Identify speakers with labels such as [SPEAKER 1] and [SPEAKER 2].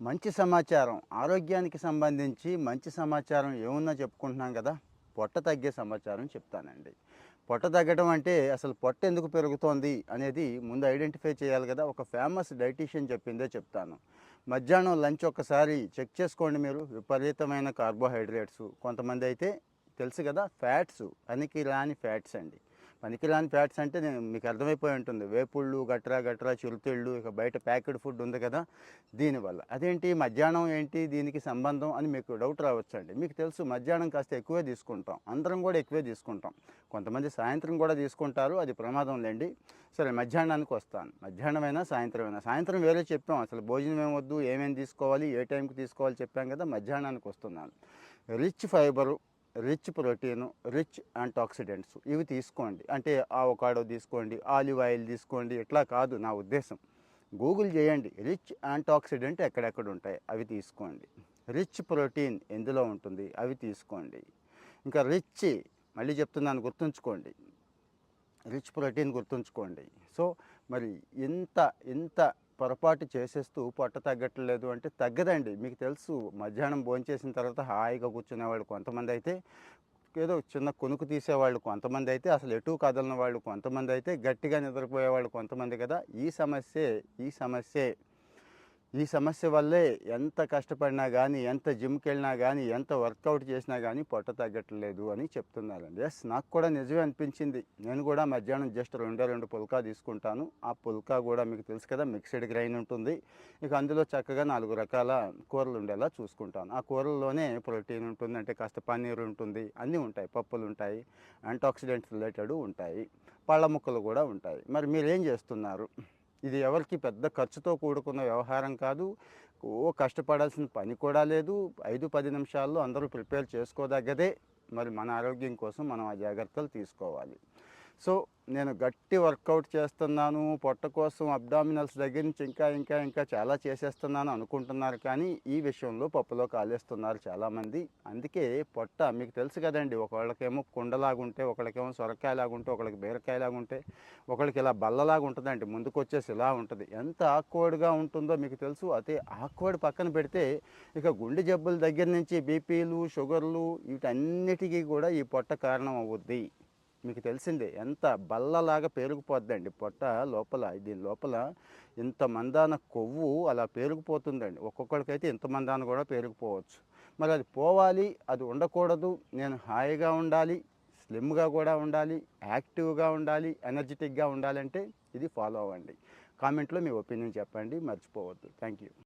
[SPEAKER 1] మంచి సమాచారం ఆరోగ్యానికి సంబంధించి మంచి సమాచారం ఏమున్నా చెప్పుకుంటున్నాం కదా. పొట్ట తగ్గే సమాచారం చెప్తానండి. పొట్ట తగ్గడం అంటే అసలు పొట్ట ఎందుకు పెరుగుతోంది అనేది ముందు ఐడెంటిఫై చేయాలి కదా. ఒక ఫేమస్ డైటీషియన్ చెప్పిందే చెప్తాను. మధ్యాహ్నం లంచ్ ఒక్కసారి చెక్ చేసుకోండి మీరు. విపరీతమైన కార్బోహైడ్రేట్స్, కొంతమంది అయితే తెలుసు కదా ఫ్యాట్స్, పనికిరాని ఫ్యాట్స్ అండి. పనికిరాని ఫ్యాట్స్ అంటే నేను మీకు అర్థమైపోయి ఉంటుంది. వేపుళ్ళు గట్రా గట్రా చిరుతిళ్ళు, ఇక బయట ప్యాకెడ్ ఫుడ్ ఉంది కదా, దీనివల్ల. అదేంటి మధ్యాహ్నం ఏంటి దీనికి సంబంధం అని మీకు డౌట్ రావచ్చండి. మీకు తెలుసు మధ్యాహ్నం కాస్త ఎక్కువే తీసుకుంటాం, అందరం కూడా ఎక్కువే తీసుకుంటాం. కొంతమంది సాయంత్రం కూడా తీసుకుంటారు, అది ప్రమాదం లేండి. సరే, మధ్యాహ్నానికి వస్తాను. మధ్యాహ్నమైనా సాయంత్రమైనా, సాయంత్రం వేరే చెప్పాం, అసలు భోజనం ఏమొద్దు, ఏమేమి తీసుకోవాలి, ఏ టైంకి తీసుకోవాలి చెప్పాం కదా. మధ్యాహ్నానికి వస్తున్నాను. Rich fibre, rich protein, rich antioxidants ఇవి తీసుకోండి. అంటే ఆవకాడో తీసుకోండి, ఆలివ్ ఆయిల్ తీసుకోండి, ఇట్లా కాదు నా ఉద్దేశం. గూగుల్ చేయండి, రిచ్ యాంటాక్సిడెంట్ ఎక్కడెక్కడ ఉంటాయి అవి తీసుకోండి. రిచ్ ప్రోటీన్ ఎందులో ఉంటుంది అవి తీసుకోండి. ఇంకా రిచ్, మళ్ళీ చెప్తున్నాను గుర్తుంచుకోండి, రిచ్ ప్రోటీన్ గుర్తుంచుకోండి. సో మరి ఇంత ఇంత పొరపాటు చేసేస్తూ పొట్ట తగ్గట్లేదు అంటే తగ్గదండి. మీకు తెలుసు, మధ్యాహ్నం భోంచేసిన తర్వాత హాయిగా కూర్చునేవాళ్ళు కొంతమంది అయితే, ఏదో చిన్న కునుకు తీసేవాళ్ళు కొంతమంది అయితే, అసలు ఎటు కదలని వాళ్ళు కొంతమంది అయితే, గట్టిగా నిద్రపోయేవాళ్ళు కొంతమంది కదా. ఈ సమస్య వల్లే ఎంత కష్టపడినా కానీ, ఎంత జిమ్కి వెళ్ళినా కానీ, ఎంత వర్కౌట్ చేసినా కానీ పొట్ట తగ్గట్లేదు అని చెప్తున్నారండి. ఎస్, నాకు కూడా నిజమే అనిపించింది. నేను కూడా మధ్యాహ్నం జస్ట్ రెండు పుల్కా తీసుకుంటాను. ఆ పుల్కా కూడా మీకు తెలుసు కదా, మిక్స్డ్ గ్రైన్ ఉంటుంది. ఇక అందులో చక్కగా 4 రకాల కూరలు ఉండేలా చూసుకుంటాను. ఆ కూరల్లోనే ప్రోటీన్ ఉంటుంది, అంటే కాస్త పన్నీర్ ఉంటుంది, అన్నీ ఉంటాయి, పప్పులు ఉంటాయి, యాంటాక్సిడెంట్స్ రిలేటెడ్ ఉంటాయి, పళ్ళ ముక్కలు కూడా ఉంటాయి. మరి మీరేం చేస్తున్నారు? ఇది ఎవరికి పెద్ద ఖర్చుతో కూడుకున్న వ్యవహారం కాదు. కష్టపడాల్సిన పని కూడా లేదు. 5-10 నిమిషాల్లో అందరూ ప్రిపేర్ చేసుకోదగ్గదే. మరి మన ఆరోగ్యం కోసం మనం ఆ జాగ్రత్తలు తీసుకోవాలి. సో నేను గట్టి వర్కౌట్ చేస్తున్నాను, పొట్ట కోసం అబ్డామినల్స్ దగ్గర నుంచి ఇంకా ఇంకా ఇంకా చాలా చేసేస్తున్నాను అనుకుంటున్నారు, కానీ ఈ విషయంలో పప్పులో కాలేస్తున్నారు చాలామంది. అందుకే పొట్ట మీకు తెలుసు కదండి, ఒకళ్ళకేమో కుండలాగుంటే, ఒకళ్ళకేమో సొరకాయలాగుంటే, ఒకళ్ళకి బీరకాయలాగుంటే, ఒకళ్ళకి ఇలా బల్లలాగా ఉంటుందండి, ముందుకు వచ్చేసి ఇలా ఉంటుంది. ఎంత ఆక్వర్డ్గా ఉంటుందో మీకు తెలుసు. అదే ఆక్వర్డ్ పక్కన పెడితే, ఇక గుండె జబ్బుల దగ్గర నుంచి బీపీలు, షుగర్లు, వీటన్నిటికీ కూడా ఈ పొట్ట కారణం అవుద్ది. మీకు తెలిసిందే, ఎంత బల్లలాగా పేరుకుపోద్దండి పొట్ట లోపల. దీని లోపల ఇంత మందాన కొవ్వు అలా పేరుకుపోతుందండి. ఒక్కొక్కరికైతే ఇంత మందాన కూడా పేరుకుపోవచ్చు. మరి అది పోవాలి, అది ఉండకూడదు. నేను హాయిగా ఉండాలి, స్లిమ్గా కూడా ఉండాలి, యాక్టివ్గా ఉండాలి, ఎనర్జెటిక్గా ఉండాలంటే ఇది ఫాలో అవ్వండి. కామెంట్లో మీ ఒపీనియన్ చెప్పండి, మర్చిపోవద్దు. Thank you.